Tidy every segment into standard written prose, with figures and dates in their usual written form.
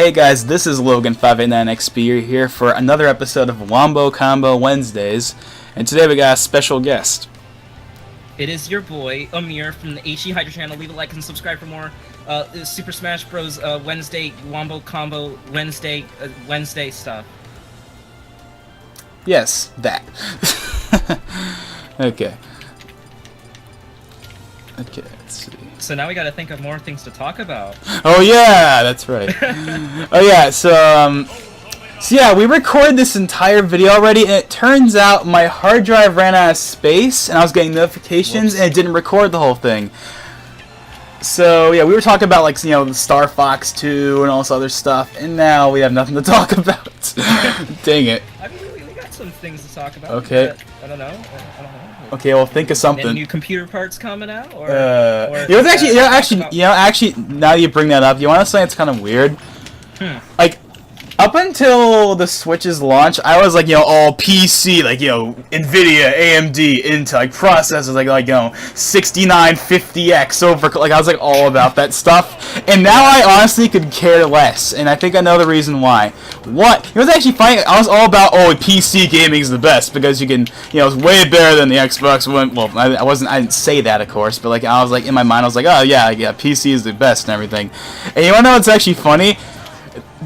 Hey guys, this is Logan589XP. You're here for another episode of Wombo Combo Wednesdays, and today we got a special guest. It is your boy, Amir, from the HGHydra channel. Leave a like and subscribe for more Super Smash Bros. Wednesday, Wombo Combo Wednesday stuff. Yes, that. Okay, let's see. So now we gotta think of more things to talk about. Oh yeah, that's right. Oh yeah, so yeah, we recorded this entire video already, and it turns out my hard drive ran out of space, and I was getting notifications, and it didn't record the whole thing. So yeah, we were talking about, like, you know, the Star Fox 2 and all this other stuff, and now we have nothing to talk about. Dang it. I mean, we got some things to talk about. Okay. I don't know. Okay, well, think of something. Any new computer parts coming out, or it was actually, now that you bring that up, you want to say it's kind of weird? Like, up until the Switch's launch, I was like, you know, all PC, like, you know, NVIDIA, AMD, Intel, like, processors, like, you know, 6950X over, like, I was, like, all about that stuff, and now I honestly could care less, and I think I know the reason why. What? It was actually funny, I was all about, oh, PC gaming is the best, because you can, you know, it's way better than the Xbox One. Well, I didn't say that, of course, but, like, I was, like, in my mind, I was like, oh, yeah, PC is the best and everything. And you wanna know what's actually funny?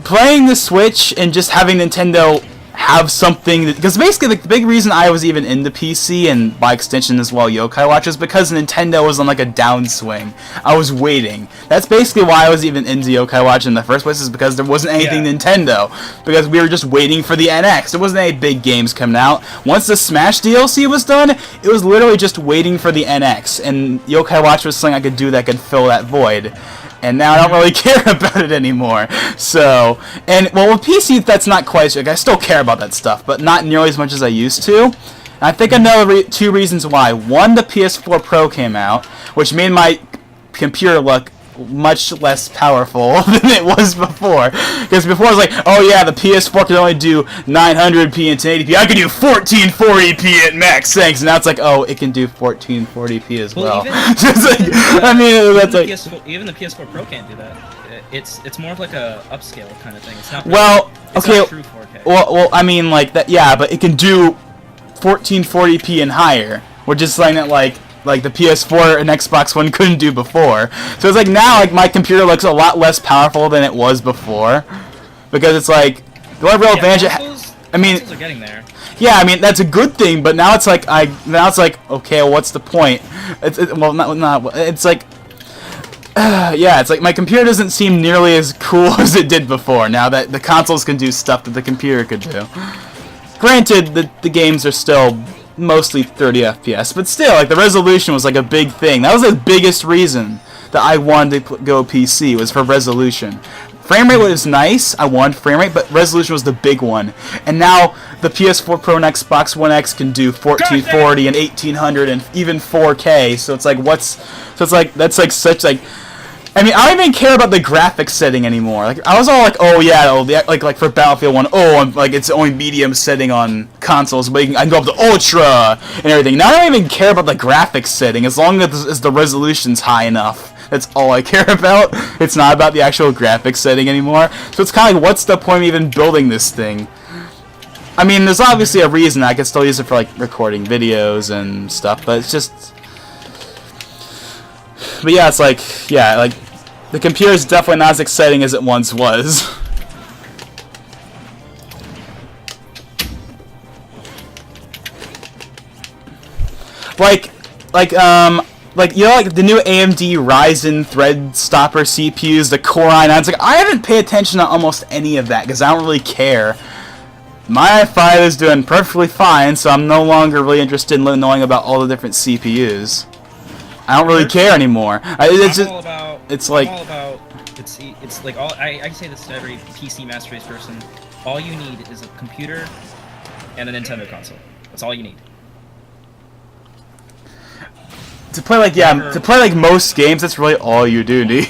Playing the Switch and just having Nintendo have something, because basically the big reason I was even into PC, and by extension as well Yokai Watch, is because Nintendo was on like a downswing. I was waiting. That's basically why I was even into Yokai Watch in the first place, is because there wasn't anything Nintendo, because we were just waiting for the NX. There wasn't any big games coming out. Once the Smash DLC was done, it was literally just waiting for the NX, and Yokai Watch was something I could do that could fill that void. And now I don't really care about it anymore. So, and well, with PC, that's not quite so. Like, I still care about that stuff, but not nearly as much as I used to. And I think I know two reasons why. One, the PS4 Pro came out, which made my computer look much less powerful than it was before. Because before I was like, oh yeah, the PS4 can only do 900p and 1080p. I can do 1440p at max, thanks. And now it's like, oh, it can do 1440p as well. Even the PS4 Pro can't do that. It's more of like a upscale kind of thing. It's not. Well, it's okay. Not true 4K. Well, I mean, like that. Yeah, but it can do 1440p and higher, which is something that like the PS4 and Xbox One couldn't do before. So it's like now, like, my computer looks a lot less powerful than it was before, because it's like the only real advantage. I mean, consoles are getting there. Yeah, I mean that's a good thing, but now it's like okay, well, what's the point? It's like yeah, it's like my computer doesn't seem nearly as cool as it did before. Now that the consoles can do stuff that the computer could do. Granted, the games are still mostly 30 FPS, but still, like, the resolution was like a big thing. That was the biggest reason that I wanted to go PC, was for resolution. Frame rate was nice, I wanted frame rate, but resolution was the big one. And now the PS4 Pro and Xbox One X can do 1440 and 1800 and even 4K. So it's like, that's like such like. I mean, I don't even care about the graphics setting anymore. Like, I was all like, oh yeah, like for Battlefield 1, oh, like it's only medium setting on consoles, but I can go up to ultra and everything. Now I don't even care about the graphics setting, as long as the resolution's high enough. That's all I care about. It's not about the actual graphics setting anymore. So it's kind of like, what's the point of even building this thing? I mean, there's obviously a reason. I could still use it for, like, recording videos and stuff, but it's just. But yeah, it's like, yeah, like, the computer is definitely not as exciting as it once was. Like, you know, like the new AMD Ryzen Thread Stopper CPUs, the Core i9s. Like, I haven't paid attention to almost any of that because I don't really care. My i5 is doing perfectly fine, so I'm no longer really interested in knowing about all the different CPUs. I don't really care anymore. It's like I say this to every PC Master Race person. All you need is a computer and a Nintendo console. That's all you need. To play like most games, that's really all you do need.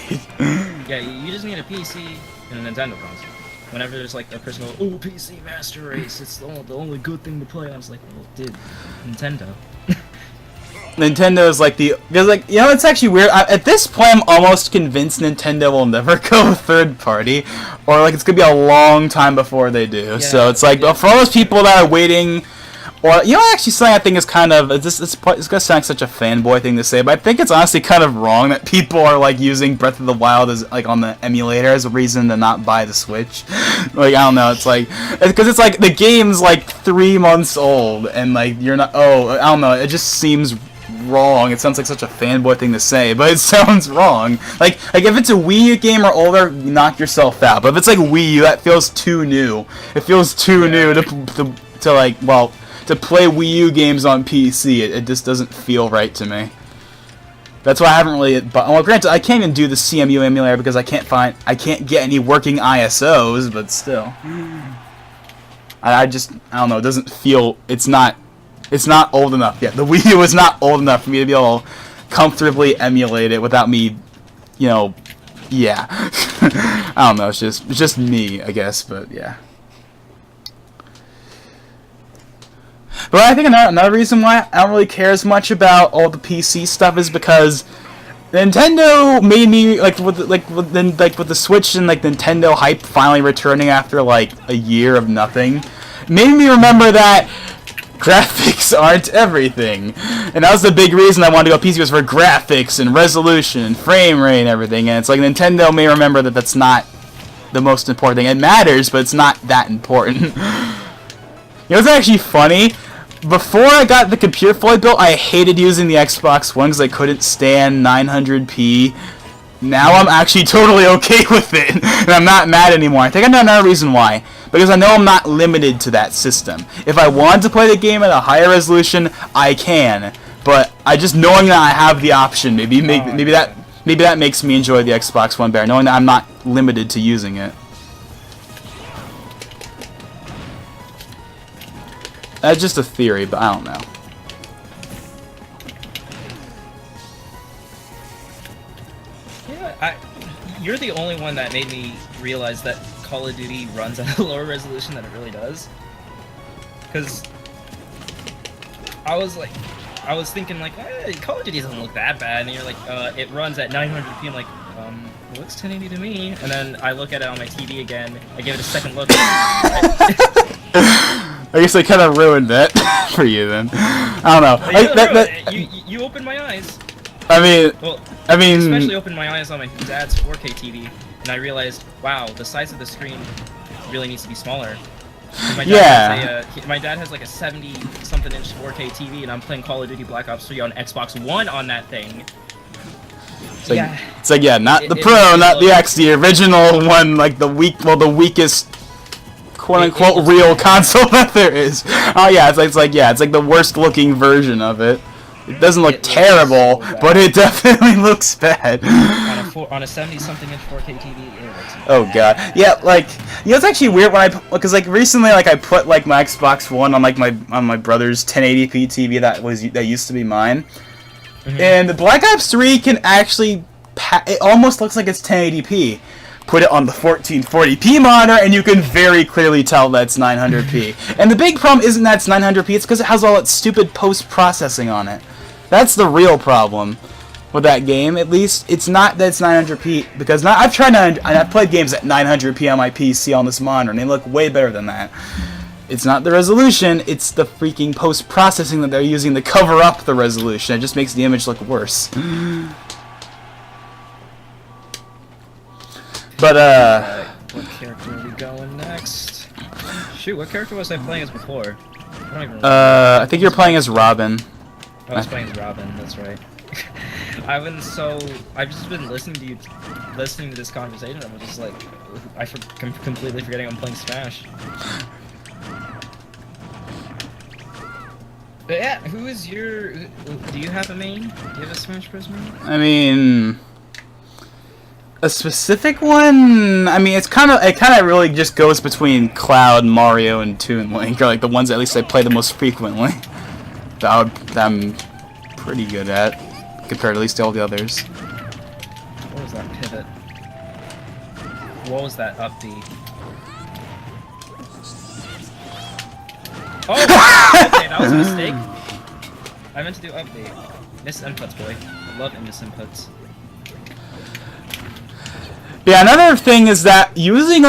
Yeah, you just need a PC and a Nintendo console. Whenever there's like a person goes, oh, PC Master Race, it's the only good thing to play. I was like, well, dude, Nintendo. Nintendo is like because like it's actually weird. At this point, I'm almost convinced Nintendo will never go third party, or like it's gonna be a long time before they do. Yeah, so it's like for all those people that are waiting. Or, actually something I think is kind of, it's gonna sound like such a fanboy thing to say, but I think it's honestly kind of wrong that people are, like, using Breath of the Wild as, like, on the emulator as a reason to not buy the Switch. Like, I don't know, it's like, because it's like, the game's, like, 3 months old, and, like, you're not, I don't know, it just seems wrong. It sounds like such a fanboy thing to say, but it sounds wrong. Like if it's a Wii U game or older, knock yourself out. But if it's, like, Wii U, that feels too new. It feels too new to like, well, to play Wii U games on PC, it just doesn't feel right to me. That's why I haven't really. But well, granted, I can't even do the CMU emulator because I can't get any working ISOs. But still, I don't know. It doesn't feel. It's not old enough yet. The Wii U is not old enough for me to be able to comfortably emulate it without me, yeah. I don't know. It's just me, I guess. But yeah. But I think another reason why I don't really care as much about all the PC stuff is because Nintendo made me with the Switch and like Nintendo hype finally returning after like a year of nothing, made me remember that graphics aren't everything, and that was the big reason I wanted to go PC was for graphics and resolution and frame rate and everything. And it's like Nintendo may remember that that's not the most important thing. It matters, but it's not that important. It's actually funny. Before I got the computer fully built, I hated using the Xbox One because I couldn't stand 900p. Now I'm actually totally okay with it, and I'm not mad anymore. I think I know another reason why. Because I know I'm not limited to that system. If I want to play the game at a higher resolution, I can. But knowing that I have the option, maybe that makes me enjoy the Xbox One better, knowing that I'm not limited to using it. That's just a theory, but I don't know. Yeah, you're the only one that made me realize that Call of Duty runs at a lower resolution than it really does. Because I was thinking like, Call of Duty doesn't look that bad, and you're like, it runs at 900p. I'm like, it looks 1080 to me. And then I look at it on my TV again. I give it a second look. I guess I kind of ruined it for you then. I don't know. You opened my eyes. I mean, especially opened my eyes on my dad's 4K TV, and I realized, wow, the size of the screen really needs to be smaller. My dad has like a 70-something inch 4K TV, and I'm playing Call of Duty Black Ops 3 on Xbox One on that thing. It's like not the Pro, not the X, the original one, like the weakest quote-unquote real console that there is. Oh yeah, it's like the worst looking version of it. It doesn't look terrible, but it definitely looks bad. On a 70-something inch 4K TV, it looks bad. Oh god, yeah, it's actually weird when because recently I put my Xbox One on my brother's 1080p TV that used to be mine, and the Black Ops 3 can actually it almost looks like it's 1080p. Put it on the 1440p monitor, and you can very clearly tell that's 900p. And the big problem isn't that it's 900p, it's because it has all that stupid post-processing on it. That's the real problem with that game, at least. It's not that it's 900p, because I've played games at 900p on my PC on this monitor, and they look way better than that. It's not the resolution, it's the freaking post-processing that they're using to cover up the resolution. It just makes the image look worse. But, what character are we going next? Shoot, what character was I playing as before? I don't even remember. I think you're playing as Robin. I was playing as Robin, that's right. I've just been listening to this conversation, I'm just like, I'm completely forgetting I'm playing Smash. But yeah, do you have a main? Do you have a Smash Bros. Main? I mean, a specific one? I mean, it kind of really just goes between Cloud, Mario, and Toon Link, or like the ones at least I play the most frequently. That I'm pretty good at, compared at least to all the others. What was that pivot? What was that up B? Oh! Okay, that was a mistake. I meant to do up B. Miss inputs, boy. I love miss inputs. Yeah, another thing is that using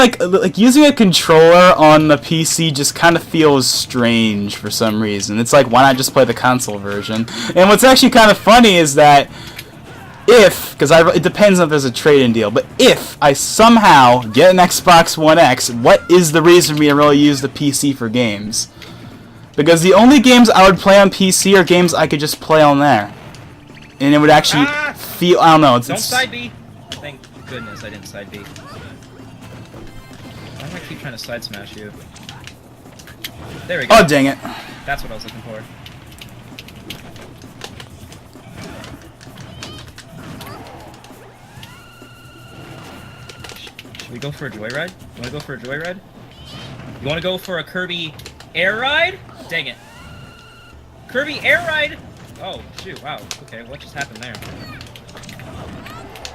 using a controller on the PC just kind of feels strange for some reason. It's like, why not just play the console version? And what's actually kind of funny is that because it depends if there's a trade-in deal, but if I somehow get an Xbox One X, what is the reason for me to really use the PC for games? Because the only games I would play on PC are games I could just play on there. And it would actually feel, I don't know. Don't side B! Thank goodness I didn't side B. Why do I keep trying to side smash you? There we go. Oh, dang it. That's what I was looking for. Should we go for a joyride? You wanna go for a joyride? You wanna go for a Kirby air ride? Dang it. Kirby air ride! Oh, shoot, wow. Okay, what just happened there?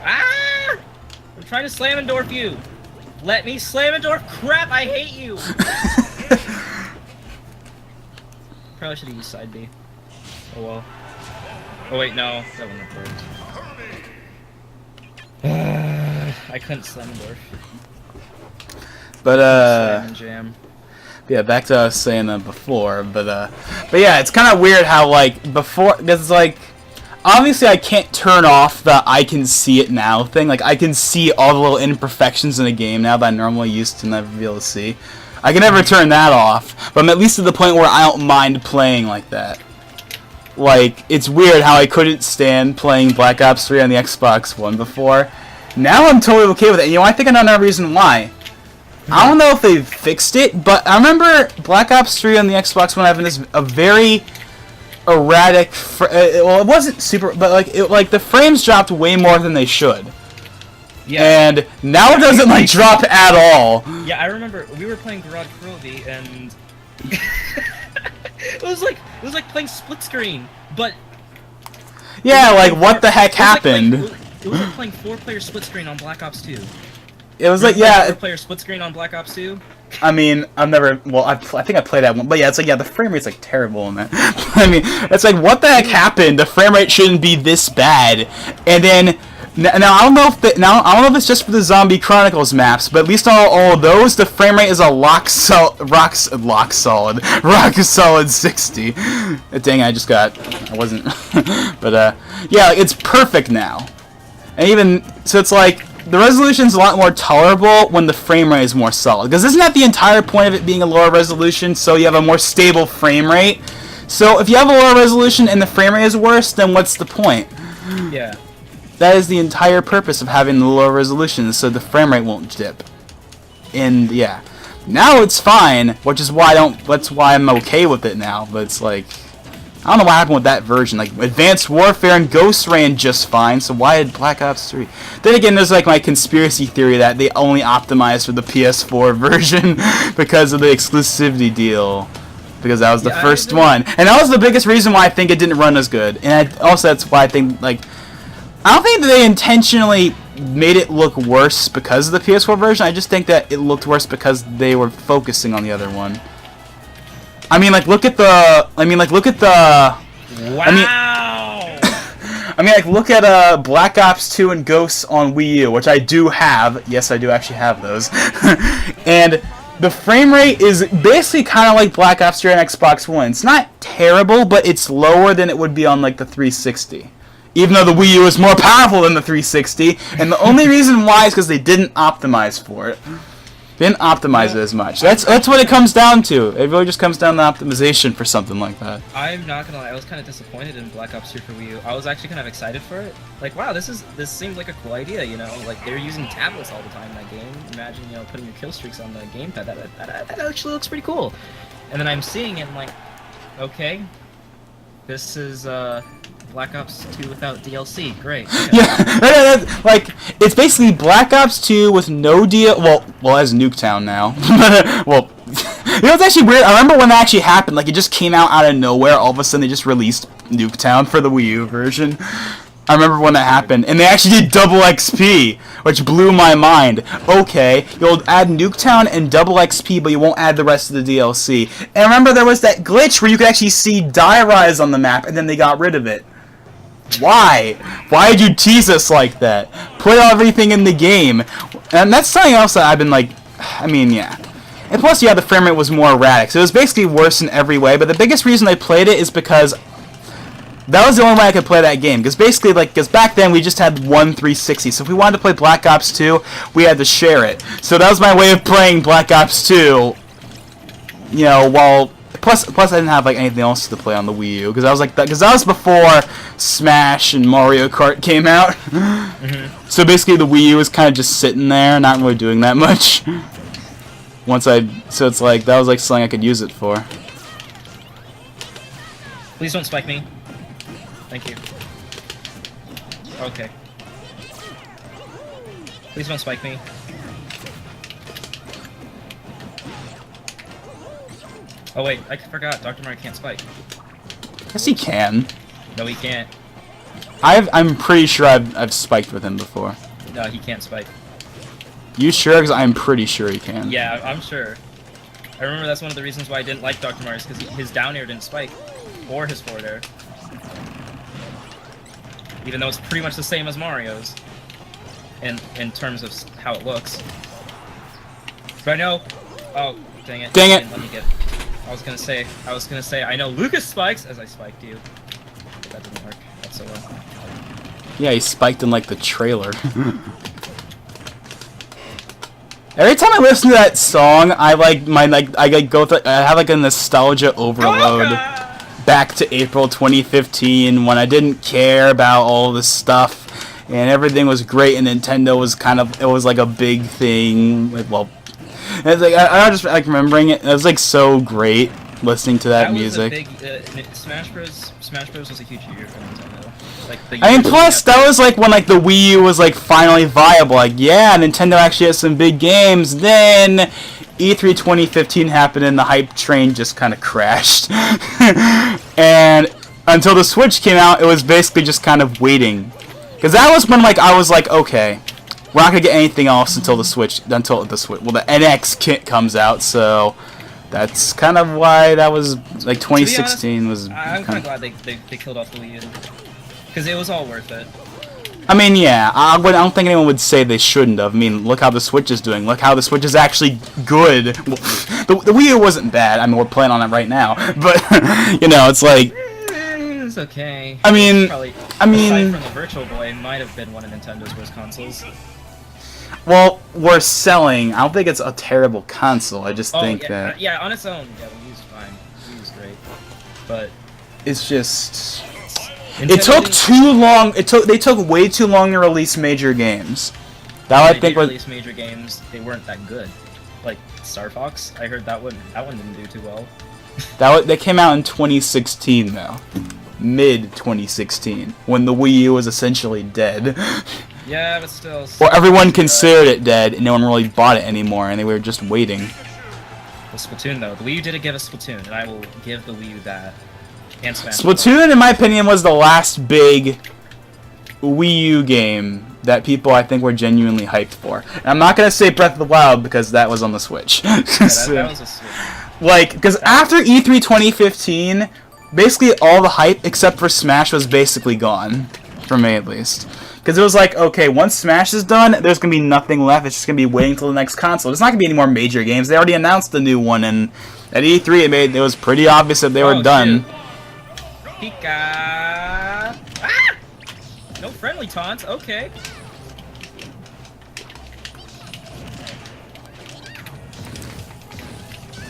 Ah! I'm trying to slam and dwarf you! Let me slam and dwarf! Crap, I hate you! Probably should have used side B. Oh well. Oh wait, no. That wouldn't have worked. I couldn't slam and dwarf. But, Slam and jam. yeah, back to what I was saying before, but yeah, it's kind of weird how, like, before, because it's like, obviously I can't turn off the I can see it now thing. Like, I can see all the little imperfections in a game now that I normally used to never be able to see. I can never turn that off, but I'm at least at the point where I don't mind playing like that. Like, it's weird how I couldn't stand playing Black Ops 3 on the Xbox One before. Now I'm totally okay with it, and you know, I think I know another reason why. I don't know if they've fixed it, but I remember Black Ops 3 on the Xbox One having a very erratic, well, it wasn't super, but like the frames dropped way more than they should. Yeah. And now it doesn't like drop at all. Yeah, I remember we were playing Garage Cruelty and it was like playing split screen, but yeah, like what the heck happened? It was like playing 4-player split screen on Black Ops 2. It was like, yeah, 4-player split screen on Black Ops 2. I mean, I've never. Well, I think I played that one, but yeah, it's like, yeah, the frame rate's like terrible in that. I mean, it's like, what the heck happened? The frame rate shouldn't be this bad. And then now I don't know if I don't know if it's just for the Zombie Chronicles maps, but at least on all of those, the frame rate is a rock solid 60. Dang, I wasn't. But yeah, it's perfect now. And even so, it's like, the resolution's a lot more tolerable when the frame rate is more solid. Because isn't that the entire point of it being a lower resolution? So you have a more stable frame rate. So if you have a lower resolution and the frame rate is worse, then what's the point? Yeah. That is the entire purpose of having the lower resolution, so the frame rate won't dip. And yeah, now it's fine, which is why that's why I'm okay with it now. But it's like, I don't know what happened with that version. Like, Advanced Warfare and Ghost ran just fine, so why did Black Ops 3? Then again, there's like my conspiracy theory that they only optimized for the PS4 version because of the exclusivity deal. Because that was the first one. And that was the biggest reason why I think it didn't run as good. And also that's why I think, like, I don't think that they intentionally made it look worse because of the PS4 version. I just think that it looked worse because they were focusing on the other one. I mean, like, look at the... Wow! I mean, like, look at Black Ops 2 and Ghosts on Wii U, which I do have. Yes, I do actually have those. And the frame rate is basically kind of like Black Ops 3 on Xbox One. It's not terrible, but it's lower than it would be on, like, the 360. Even though the Wii U is more powerful than the 360. And the only reason why is because they didn't optimize for it. They didn't optimize it as much. That's what it comes down to. It really just comes down to optimization for something like that. I'm not gonna lie, I was kind of disappointed in Black Ops 2 for Wii U. I was actually kind of excited for it. Like, wow, this seems like a cool idea, you know? Like, they're using tablets all the time in that game. Imagine, you know, putting your kill streaks on the gamepad. That actually looks pretty cool. And then I'm seeing it and like, okay, this is Black Ops 2 without DLC. Great. Okay. Yeah, like, it's basically Black Ops 2 with no well, it has Nuketown now. Well, you know, it's actually weird. I remember when that actually happened. Like, it just came out of nowhere. All of a sudden, they just released Nuketown for the Wii U version. I remember when that happened. And they actually did double XP, which blew my mind. Okay, you'll add Nuketown and double XP, but you won't add the rest of the DLC. And remember, there was that glitch where you could actually see Die Rise on the map, and then they got rid of it. Why? Why did you tease us like that? Put everything in the game. And that's something else that I've been like, I mean, yeah. And plus, yeah, the frame rate was more erratic. So it was basically worse in every way. But the biggest reason I played it is because that was the only way I could play that game. Because basically, like, because back then we just had one 360. So if we wanted to play Black Ops 2, we had to share it. So that was my way of playing Black Ops 2. You know, while plus I didn't have like anything else to play on the Wii U because I was like that because that was before Smash and Mario Kart came out. Mm-hmm. So basically, the Wii U was kind of just sitting there, not really doing that much. So it's like that was like something I could use it for. Please don't spike me. Thank you. Okay. Please don't spike me. Oh wait, I forgot. Dr. Mario can't spike. Yes, he can. No, he can't. I'm pretty sure I've spiked with him before. No, he can't spike. You sure? Because I'm pretty sure he can. Yeah, I'm sure. I remember that's one of the reasons why I didn't like Dr. Mario, because his down air didn't spike, or his forward air. Even though it's pretty much the same as Mario's, in terms of how it looks. But I know. Oh, dang it! Dang it! Let me get. I was gonna say, I know Lucas spikes as I spiked you. But that didn't work. That's so well. Yeah, he spiked in like the trailer. Every time I listen to that song, I have like a nostalgia overload back to April 2015 when I didn't care about all this stuff and everything was great and Nintendo was it was like a big thing. Like, well, it's like I just like remembering it. It was like so great listening to that music. Was a big, Smash Bros was a huge year for Nintendo. Like plus that was like when like the Wii U was like finally viable. Like, yeah, Nintendo actually has some big games. Then E3 2015 happened and the hype train just kind of crashed. And until the Switch came out, it was basically just kind of waiting. Because that was when like I was like, okay, we're not gonna get anything else until the Switch. Well, the NX kit comes out, so that's kind of why that was like 2016 was. I'm kind of glad they killed off the Wii U because it was all worth it. I mean, yeah, I don't think anyone would say they shouldn't have. I mean, look how the Switch is doing. Look how the Switch is actually good. Well, the Wii U wasn't bad. I mean, we're playing on it right now, but you know, it's like. It's okay. I mean, aside from the Virtual Boy, it might have been one of Nintendo's worst consoles. Well, we're selling. I don't think it's a terrible console. I just think that. Yeah, on its own, yeah, the Wii's fine. The Wii's great, but it's just. It took too long. They took way too long to release major games. That I think was release major games. They weren't that good. Like Star Fox, I heard that one didn't do too well. They came out in 2016 though, mid 2016, when the Wii U was essentially dead. Yeah, but still. Well, everyone considered it dead, and no one really bought it anymore, and they were just waiting. The Splatoon though, the Wii U didn't give us Splatoon, and I will give the Wii U that. And Smash Splatoon, in my opinion, was the last big Wii U game that people I think were genuinely hyped for. And I'm not gonna say Breath of the Wild because that was on the Switch. Yeah, that was a Switch. Like, because after E3 2015, basically all the hype except for Smash was basically gone, for me at least. Because it was like, okay, once Smash is done, there's gonna be nothing left. It's just gonna be waiting till the next console. There's not gonna be any more major games. They already announced the new one, and at E3 it was pretty obvious that they were done. Shoot. Pika! Ah! No friendly taunts, okay.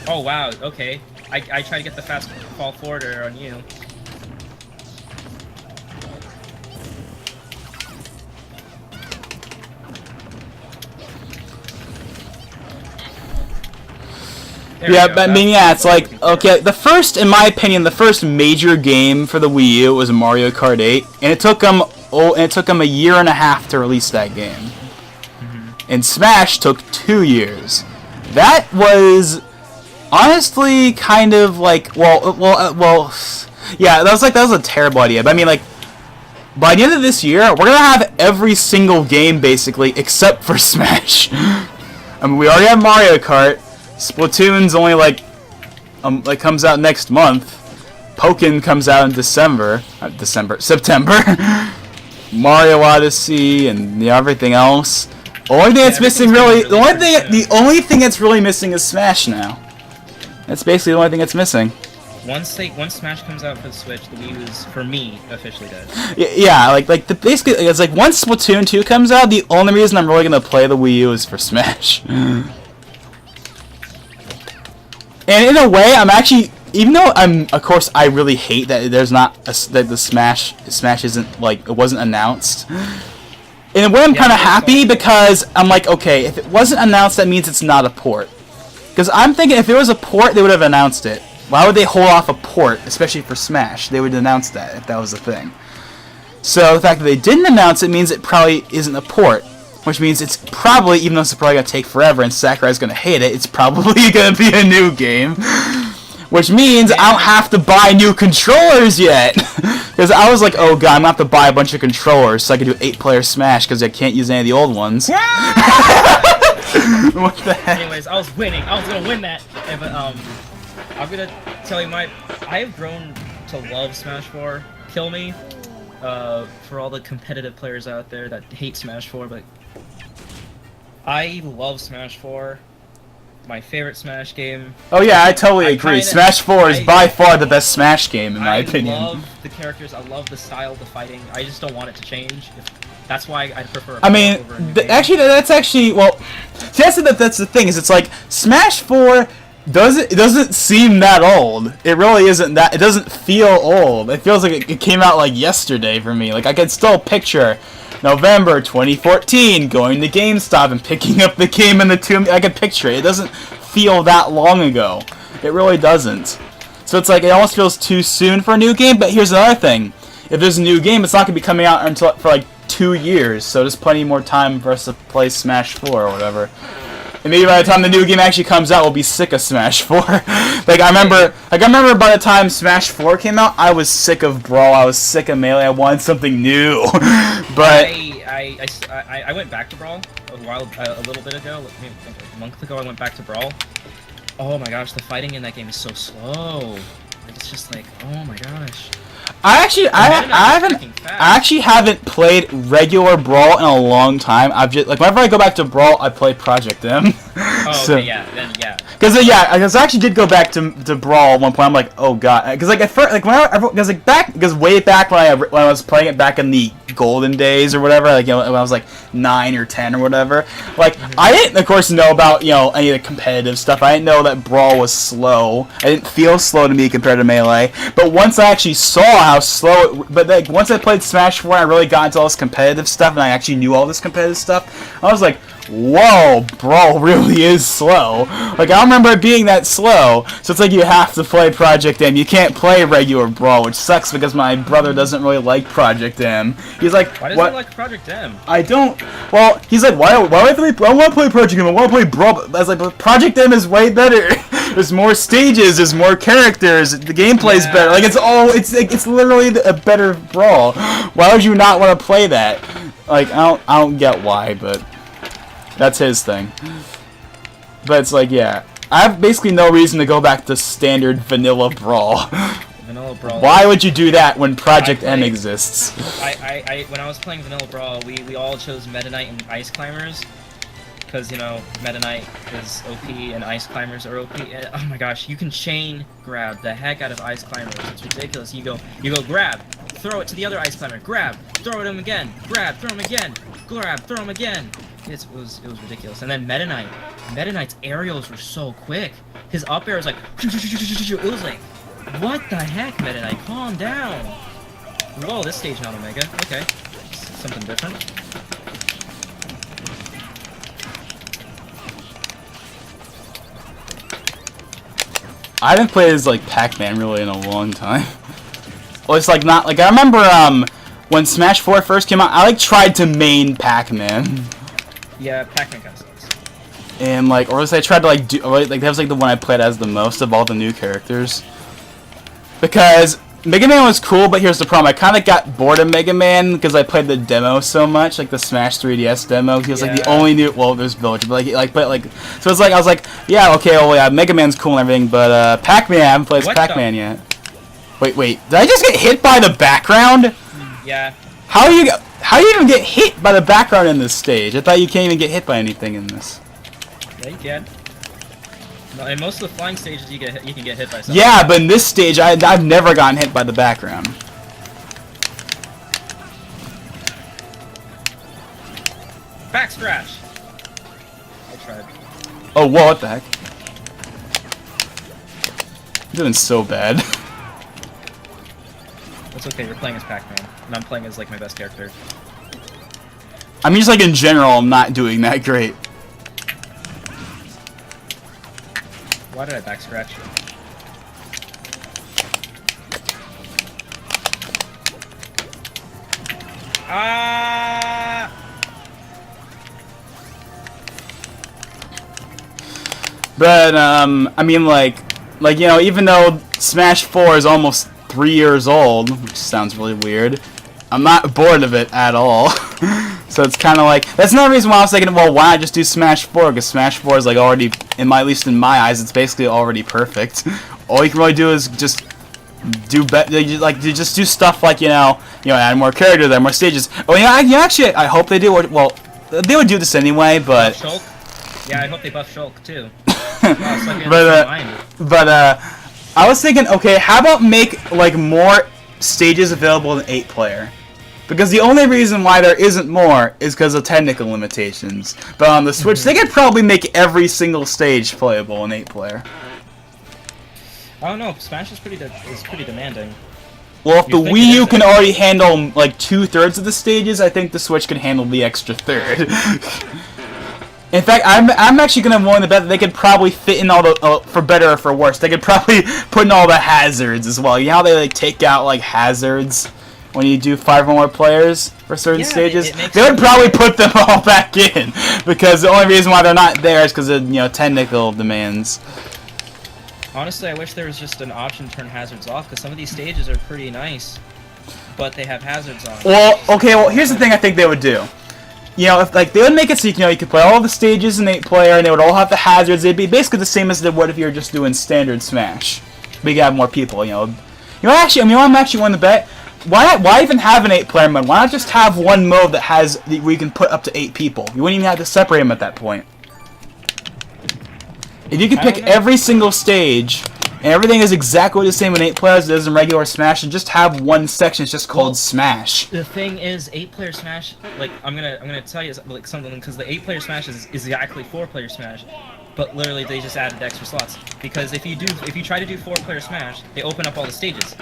Oh wow, okay. I try to get the fast fall forwarder on you. Yeah, but I mean, yeah, it's like, okay, in my opinion, the first major game for the Wii U was Mario Kart 8, and it took them a year and a half to release that game. Mm-hmm. And Smash took 2 years. That was honestly kind of like, yeah, that was a terrible idea. But I mean, like, by the end of this year, we're gonna have every single game basically except for Smash. I mean, we already have Mario Kart. Splatoon's only like comes out next month. Pokken comes out in September. Mario Odyssey and everything else. The only thing that's missing really, the only thing that's really missing is Smash now. That's basically the only thing that's missing. Once Smash comes out for the Switch, the Wii U is, for me, officially dead. Yeah, basically it's like once Splatoon 2 comes out, the only reason I'm really gonna play the Wii U is for Smash. And in a way, I'm actually, even though of course I really hate that there's not that the Smash isn't like it wasn't announced. In a way, I'm kind of happy because I'm like, okay, if it wasn't announced, that means it's not a port. Because I'm thinking if it was a port, they would have announced it. Why would they hold off a port, especially for Smash? They would announce that if that was a thing. So the fact that they didn't announce it means it probably isn't a port. Which means it's probably, even though it's probably going to take forever and Sakurai's going to hate it, it's probably going to be a new game. Which means I don't have to buy new controllers yet. Because I was like, oh god, I'm going to have to buy a bunch of controllers so I can do 8-player Smash because I can't use any of the old ones. What the heck? Anyways, I was winning. I was going to win that. Yeah, but, I'm going to tell you I have grown to love Smash 4. Kill me. For all the competitive players out there that hate Smash 4, but I love Smash 4. My favorite Smash game. Oh yeah, I totally agree. Smash 4 is by far the best Smash game in my opinion. I love the characters, I love the style of the fighting. I just don't want it to change. That's why I prefer I mean, actually, that's actually, well, see, that's the thing, is it's like, Smash 4 doesn't seem that old. It really isn't that, it doesn't feel old. It feels like it came out like yesterday for me. Like, I can still picture November 2014, going to GameStop and picking up the game in the tomb. I can picture it. It doesn't feel that long ago. It really doesn't. So it's like, it almost feels too soon for a new game, but here's another thing. If there's a new game, it's not going to be coming out until for like 2 years, so there's plenty more time for us to play Smash 4 or whatever. And maybe by the time the new game actually comes out, we'll be sick of Smash 4. I remember by the time Smash 4 came out, I was sick of Brawl, I was sick of Melee, I wanted something new. But I went back to Brawl a little bit ago, maybe a month ago. I went back to Brawl. Oh my gosh, the fighting in that game is so slow. It's just like, oh my gosh. I actually haven't played regular Brawl in a long time. I've just, like, whenever I go back to Brawl, I play Project M. Oh, so, okay, yeah, then yeah. Because I actually did go back to Brawl at one point. I'm like, oh god, because like at first, like because way back when I was playing it back in the golden days or whatever, like, you know, when I was like 9 or 10 or whatever, like I didn't of course know about, you know, any of the competitive stuff. I didn't know that Brawl was slow. I didn't feel slow to me compared to Melee. But once I actually saw how slow but like once I played Smash 4 and I really got into all this competitive stuff and I actually knew all this competitive stuff, I was like, whoa, Brawl really is slow. Like, I don't remember it being that slow. So it's like you have to play Project M. You can't play regular Brawl, which sucks because my brother doesn't really like Project M. He's like, why doesn't he like Project M? I don't. Well, he's like, why do I play? I want to play Project M. I want to play Brawl. I was like, but Project M is way better. There's more stages. There's more characters. The gameplay's better. Like, it's literally a better Brawl. Why would you not want to play that? Like, I don't get why, but that's his thing. But it's like, yeah, I have basically no reason to go back to standard vanilla Brawl. Vanilla Brawl. Why would you do that when Project M exists? When I was playing Vanilla Brawl, we all chose Meta Knight and Ice Climbers. Because, you know, Meta Knight is OP and Ice Climbers are OP. And, oh my gosh, you can chain grab the heck out of Ice Climbers. It's ridiculous. You go grab, throw it to the other Ice Climber, grab, throw it him again, grab, throw him again, grab, throw him again. It was ridiculous. And then Meta Knight's aerials were so quick. His up air was like, it was like, what the heck, Meta Knight? Calm down. Whoa, this stage not Omega. Okay, something different. I haven't played as like Pac-Man really in a long time. Well, it's like not like I remember when Smash 4 first came out. I like tried to main Pac-Man. Yeah, Pac-Man kind of sucks. And like, or else I tried to like do like that was like the one I played as the most of all the new characters. Because Mega Man was cool, but here's the problem. I kind of got bored of Mega Man because I played the demo so much, like the Smash 3DS demo. He was like the only new. Well, there's Village, but so it's like I was like, yeah, okay, well, yeah, Mega Man's cool and everything, but Pac-Man, I haven't played Pac-Man yet. Wait. Did I just get hit by the background? Yeah. How do you even get hit by the background in this stage? I thought you can't even get hit by anything in this. Yeah, you can. No, in most of the flying stages, you can get hit by something. Yeah, but in this stage, I've never gotten hit by the background. Back scratch. I tried. Oh, whoa, what the heck? I'm doing so bad. It's okay, you're playing as Pac-Man, and I'm playing as, like, my best character. I mean, just like in general, I'm not doing that great. Why did I back scratch? Ah! But, I mean, like, you know, even though Smash 4 is almost 3 years old, which sounds really weird, I'm not bored of it at all. So it's kind of like, that's another reason why I was thinking, well, why not just do Smash 4? Because Smash 4 is, like, already, at least in my eyes, it's basically already perfect. All you can really do is just do just do stuff like, you know, add more characters, add more stages. Oh, yeah, actually, I hope they do, well, they would do this anyway, but... Buff Shulk? Yeah, I hope they buff Shulk, too. But I was thinking, okay, how about make, like, more stages available in 8-player? Because the only reason why there isn't more is because of technical limitations. But on the Switch, they could probably make every single stage playable in 8-player. I don't know, Smash is pretty demanding. Well, if the Wii U can already handle, like, 2/3 of the stages, I think the Switch can handle the extra third. In fact, I'm actually gonna willing to bet that they could probably fit in all the for better or for worse. They could probably put in all the hazards as well. You know how they like take out like hazards when you do 5 or more players for certain stages? They would probably put them all back in because the only reason why they're not there is because of technical demands. Honestly, I wish there was just an option to turn hazards off because some of these stages are pretty nice, but they have hazards on. Well, okay. Well, here's the thing I think they would do. If like they would make it so you could play all the stages in 8-player, and they would all have the hazards. They'd be basically the same as they would if you were just doing standard Smash. But you could have more people. Actually, I'm actually willing to bet. Why even have an 8-player mode? Why not just have one mode that has where you can put up to 8 people? You wouldn't even have to separate them at that point. If you could pick every single stage, and everything is exactly the same in 8-player as it is in regular Smash, and just have one section just called Smash. The thing is, 8-player Smash, like, I'm gonna tell you like something, because the 8-player Smash is exactly 4-player Smash, but literally they just added extra slots. Because if you try to do 4-player Smash, they open up all the stages.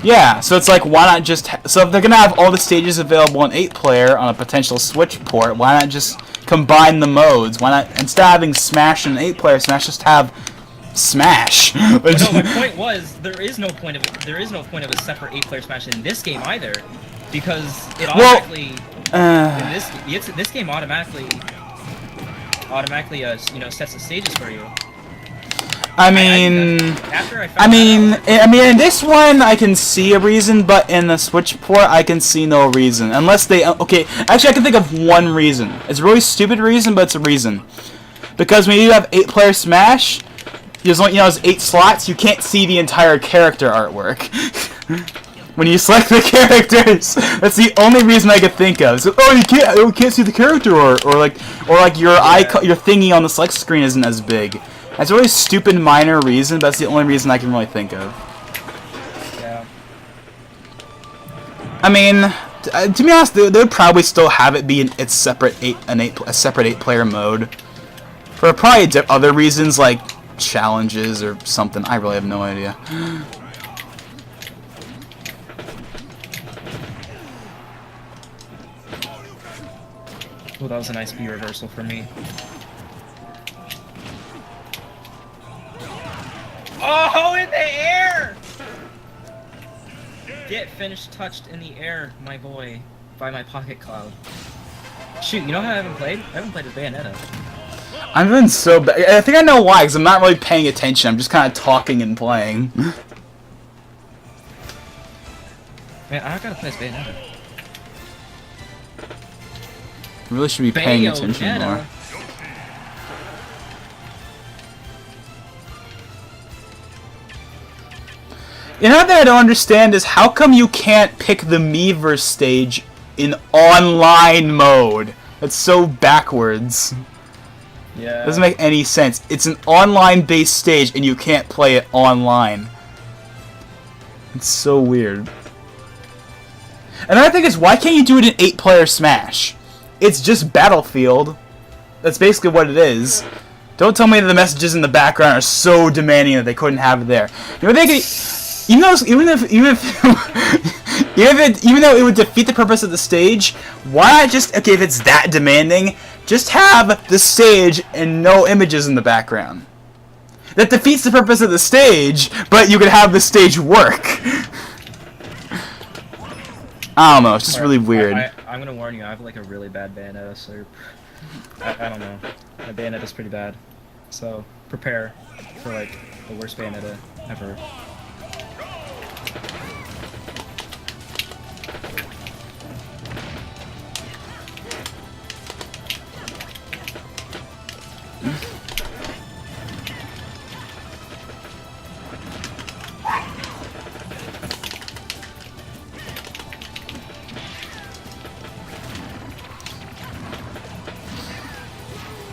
Yeah, so it's like, why not just... So if they're gonna have all the stages available in 8-player on a potential Switch port, why not just combine the modes? Why not, instead of having Smash and 8-player Smash, just have Smash? No, my point was there is no point of a separate 8-player Smash in this game either, because it automatically in this game automatically sets the stages for you. I mean, in this one I can see a reason, but in the Switch port I can see no reason. Unless they... Okay, actually I can think of one reason. It's a really stupid reason, but it's a reason. Because when you have 8-player Smash, there's only, there's 8 slots, you can't see the entire character artwork. When you select the characters, that's the only reason I could think of. So, oh, you can't see the character, or your icon, your thingy on the select screen isn't as big. That's a really stupid minor reason, but that's the only reason I can really think of. Yeah. I mean, to be honest, they would probably still have it be a separate 8-player mode. For probably other reasons like challenges or something. I really have no idea. Oh, that was a nice B reversal for me. Oh, in the air! Get finished touched in the air, my boy, by my Pocket Cloud. Shoot, you know how I haven't played? I haven't played as Bayonetta. I'm doing so bad. I think I know why, because I'm not really paying attention. I'm just kind of talking and playing. Man, I gotta play as Bayonetta. Really should be paying attention more. You know what I don't understand is how come you can't pick the Miiverse stage in online mode? That's so backwards. Yeah. Doesn't make any sense. It's an online-based stage, and you can't play it online. It's so weird. Another thing is, why can't you do it in 8-player Smash? It's just Battlefield. That's basically what it is. Don't tell me that the messages in the background are so demanding that they couldn't have it there. You know, they could, even though it would defeat the purpose of the stage, why not just, okay, if it's that demanding, just have the stage and no images in the background. That defeats the purpose of the stage, but you could have the stage work. I don't know, it's just really weird. I'm gonna warn you, I have like a really bad Bayonetta, so I don't know. My Bayonetta's pretty bad. So prepare for like the worst Bayonetta ever.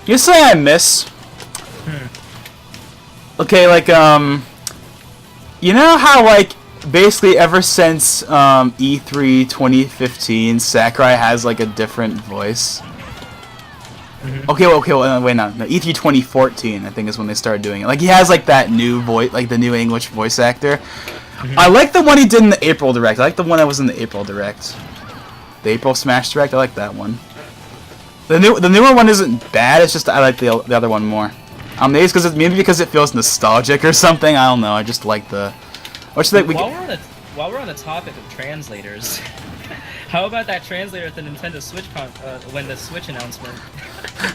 You say I miss? Okay, like, you know how, like, basically ever since, E3 2015, Sakurai has, like, a different voice? Okay, wait, no, E3 2014, I think, is when they started doing it. Like, he has, like, that new voice, like, the new English voice actor. I like the one he did in the April Direct. I like the one that was in the April Direct. The April Smash Direct, I like that one. The newer one isn't bad. It's just I like the other one more. Maybe because it feels nostalgic or something. I don't know. I just like the. While we're on the topic of translators, how about that translator at the Nintendo Switch when the Switch announcement?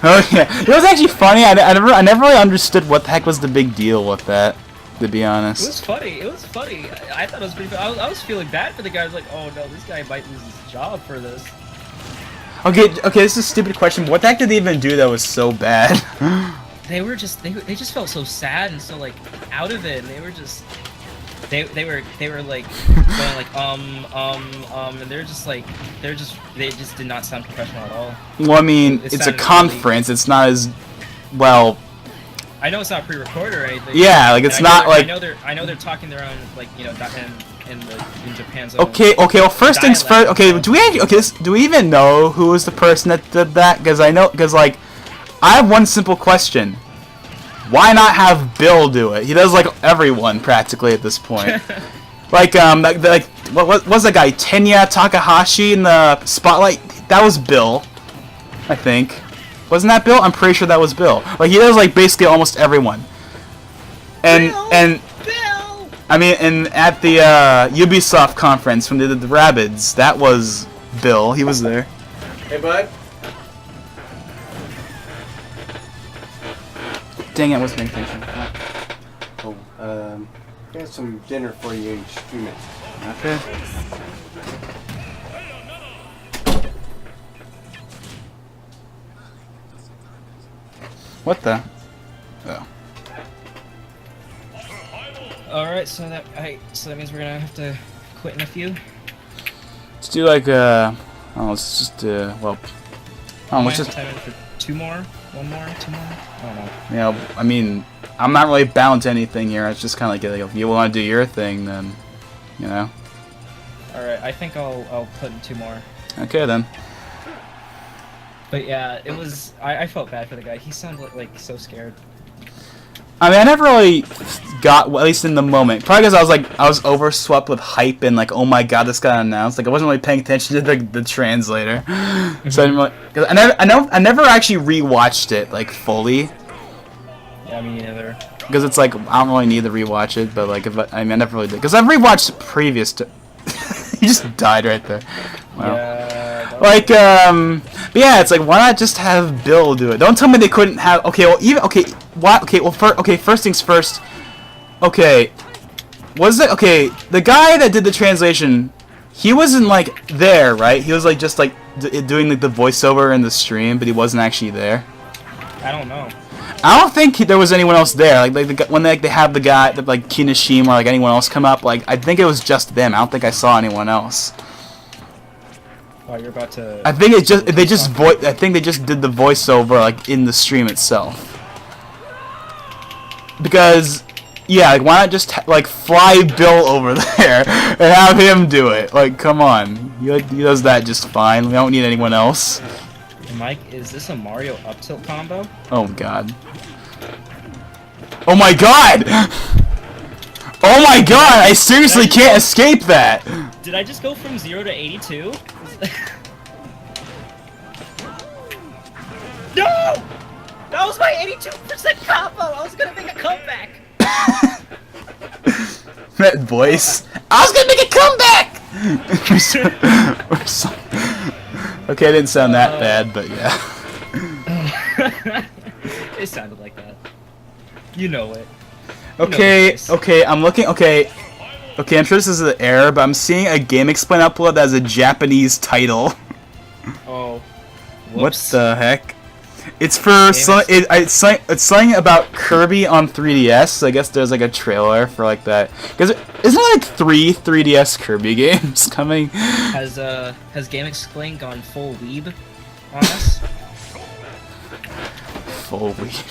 Oh yeah, it was actually funny. I never really understood what the heck was the big deal with that. To be honest, it was funny. It was funny. I thought it was pretty. I was feeling bad for the guy. I was like, oh no, this guy might lose his job for this. Okay, this is a stupid question, but what the heck did they even do that was so bad? They just felt so sad and so like out of it, and they were just they were like going like and they just did not sound professional at all. Well, I mean, it's a conference. Really, it's not as well. I know it's not pre-recorded or anything. Yeah, like it's not like I know they're talking their own, like, you know, in Japan's own. Okay. Well, first things first. Okay, do we even know who was the person that did that? Because like, I have one simple question: why not have Bill do it? He does like everyone practically at this point. Like what was that guy Tenya Takahashi in the Spotlight? That was Bill, I think. Wasn't that Bill? I'm pretty sure that was Bill. Like, he does, like, basically almost everyone. And Bill! I mean, and at the Ubisoft conference when they did the Rabbids, that was Bill. He was there. Hey, bud. Dang it, I wasn't paying attention. Oh, got some dinner for you in 2 minutes. Okay. What the? Oh. Alright, so that means we're gonna have to quit in a few. Let's do like let's just let's just time in for 2 more, 1 more, 2 more. I don't know. Yeah, I mean, I'm not really bound to anything here. It's just kind of like if you want to do your thing, then you know. Alright, I think I'll put in 2 more. Okay then. But yeah, it was. I felt bad for the guy. He sounded like so scared. I mean, I never really got, well, at least in the moment, probably because I was overswept with hype and like, oh my god, this got announced. Like, I wasn't really paying attention to the translator. So I didn't really, cause I never actually rewatched it like fully. Yeah, me neither. Because it's like I don't really need to rewatch it, but like I never really did. Because I've rewatched previous to. He just died right there. Wow. Yeah. Like but yeah, it's like why not just have Bill do it? Don't tell me they couldn't have. Okay, well even why? Okay, well first things first. Okay, was it okay? The guy that did the translation, he wasn't like there, right? He was like just like doing like the voiceover in the stream, but he wasn't actually there. I don't know. I don't think there was anyone else there. When they have the guy, like Kineshima or like anyone else come up, like I think it was just them. I don't think I saw anyone else. Oh, you're about to. I think I think they just did the voiceover like in the stream itself. Because, yeah, like why not just like fly Bill over there and have him do it? Like, come on, he does that just fine. We don't need anyone else. Mike, is this a Mario up tilt combo? Oh god. Oh my god! Oh my god! I seriously can't escape that! Did I just go from 0 to 82? No! That was my 82% combo! I was gonna make a comeback! That voice. I was gonna make a comeback! Okay, it didn't sound that bad, but yeah. It sounded like that. You know it. Okay, I'm looking, okay, I'm sure this is an error, but I'm seeing a Game Explain upload that has a Japanese title. Oh. What Whoops. the heck? It's for, it's something about Kirby on 3DS, so I guess there's like a trailer for like that. Because isn't there like 3 3DS Kirby games coming? Has Game Explain gone full weeb on us? Full weeb.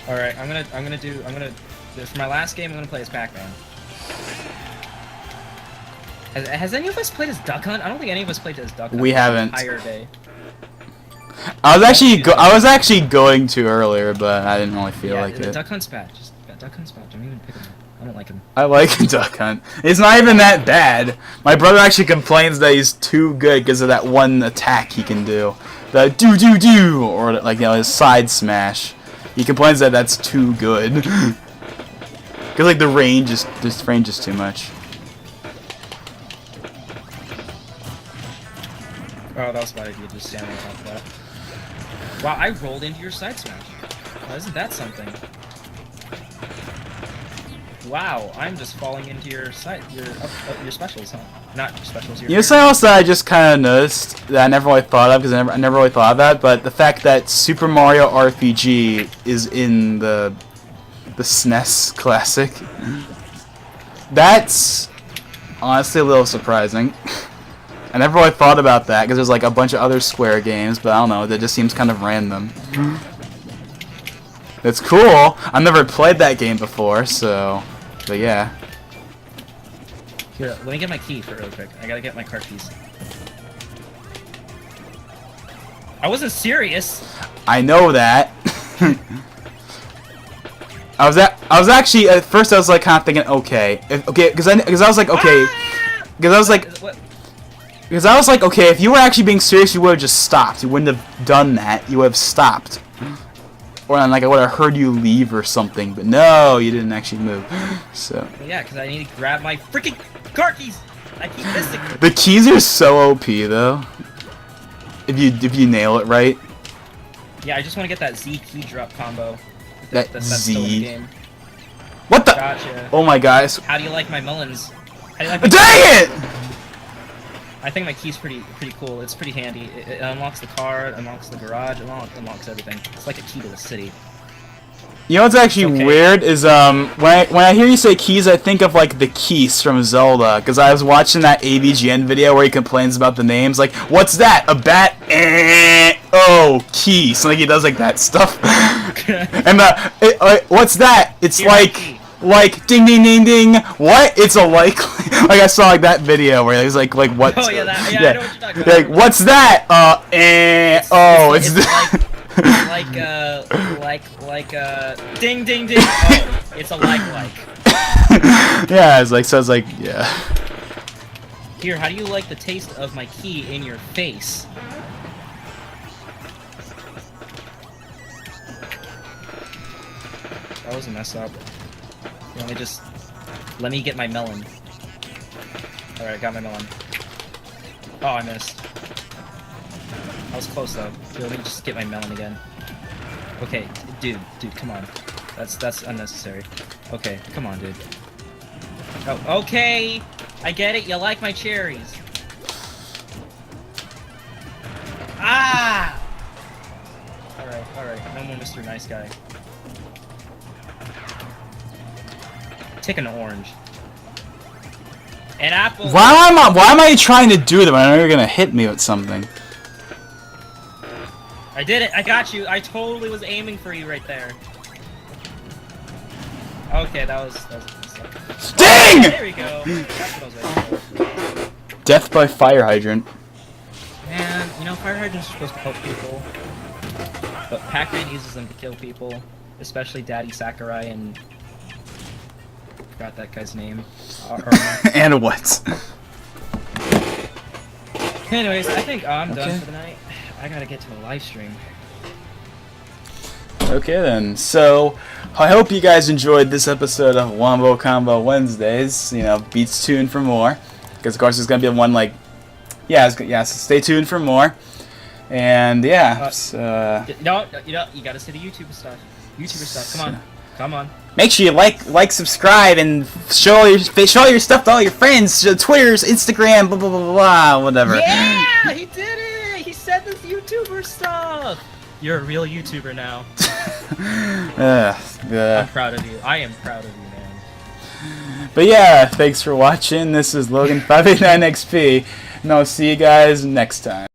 Alright, I'm gonna for my last game I'm gonna play as Pac-Man. Has any of us played as Duck Hunt? I don't think any of us played as Duck Hunt. We haven't. The entire day. I was actually going to earlier, but I didn't really feel like it. Duck Hunt's bad. Just Duck Hunt's bad. Don't even pick him up. I don't like him. I like Duck Hunt. It's not even that bad. My brother actually complains that he's too good because of that one attack he can do. The do, or like, you know, his side smash. He complains that that's too good. Because like the range is too much. Oh, that was a bad idea, just standing on top of that. Wow, I rolled into your side smash. Oh, isn't that something? Wow, I'm just falling into your your specials, huh? Not your specials. You know something else that I just kind of noticed that I never really thought of, because I never really thought of that, but the fact that Super Mario RPG is in the SNES Classic. That's honestly a little surprising. I never really thought about that, because there's like a bunch of other Square games, but I don't know, that just seems kind of random. It's cool. I've never played that game before, so... But yeah. Here, let me get my key for real quick. I gotta get my card keys. I wasn't serious! I know that. I was actually, at first I was like kind of thinking, okay. Because I was like, okay. Because I was like... Because I was like, okay, if you were actually being serious, you would have just stopped. You wouldn't have done that. You would have stopped. Or like I would have heard you leave or something. But no, you didn't actually move. So. Yeah, because I need to grab my freaking car keys. I keep missing. The keys are so OP though. If you nail it right. Yeah, I just want to get that Z key drop combo. That's still in the Z. game. What the? Gotcha. Oh my guys. How do you like my melons? How do you like my Dang it! I think my key's pretty cool. It's pretty handy. It unlocks the car, it unlocks the garage, it unlocks everything. It's like a key to the city. You know what's actually weird is when I hear you say keys, I think of like the Keys from Zelda, because I was watching that AVGN video where he complains about the names, like, what's that? A bat? Oh, Keys. So, like he does like that stuff. And what's that? It's like ding ding ding ding. What? It's a like I saw like that video where he's like what? Oh yeah, I know what you're talking about. Like what's that? It's ding ding ding. Oh, it's a like. Yeah, it's like, so it's like, yeah. Here, how do you like the taste of my key in your face? That was a mess up. Let me get my melon. Alright, I got my melon. Oh, I missed. I was close though. Here, let me just get my melon again. Okay, dude, come on. That's unnecessary. Okay, come on, dude. Oh, okay! I get it, you like my cherries. Alright, no more Mr. Nice Guy. Take an orange. An apple. Why am I trying to do that when I know you're gonna hit me with something? I did it. I got you. I totally was aiming for you right there. Okay, that was a mistake. Dang! There we go. That's what I was waiting for. Death by fire hydrant. Man, you know, fire hydrants are supposed to help people, but Pac-Man uses them to kill people, especially Daddy Sakurai and forgot that guy's name. And what? Anyways, I think I'm done for the night. I gotta get to a live stream. Okay then, so I hope you guys enjoyed this episode of Wombo Combo Wednesdays. You know, beats tuned for more, because of course there's gonna be one like, so stay tuned for more. And yeah, No, you gotta say the YouTuber stuff. Come on. Make sure you like, subscribe, and show your stuff to all your friends. Twitter's, Instagram, blah blah blah blah, whatever. Yeah, he did it. He said this YouTuber stuff. You're a real YouTuber now. I'm proud of you. I am proud of you, man. But yeah, thanks for watching. This is Logan589XP, and I'll see you guys next time.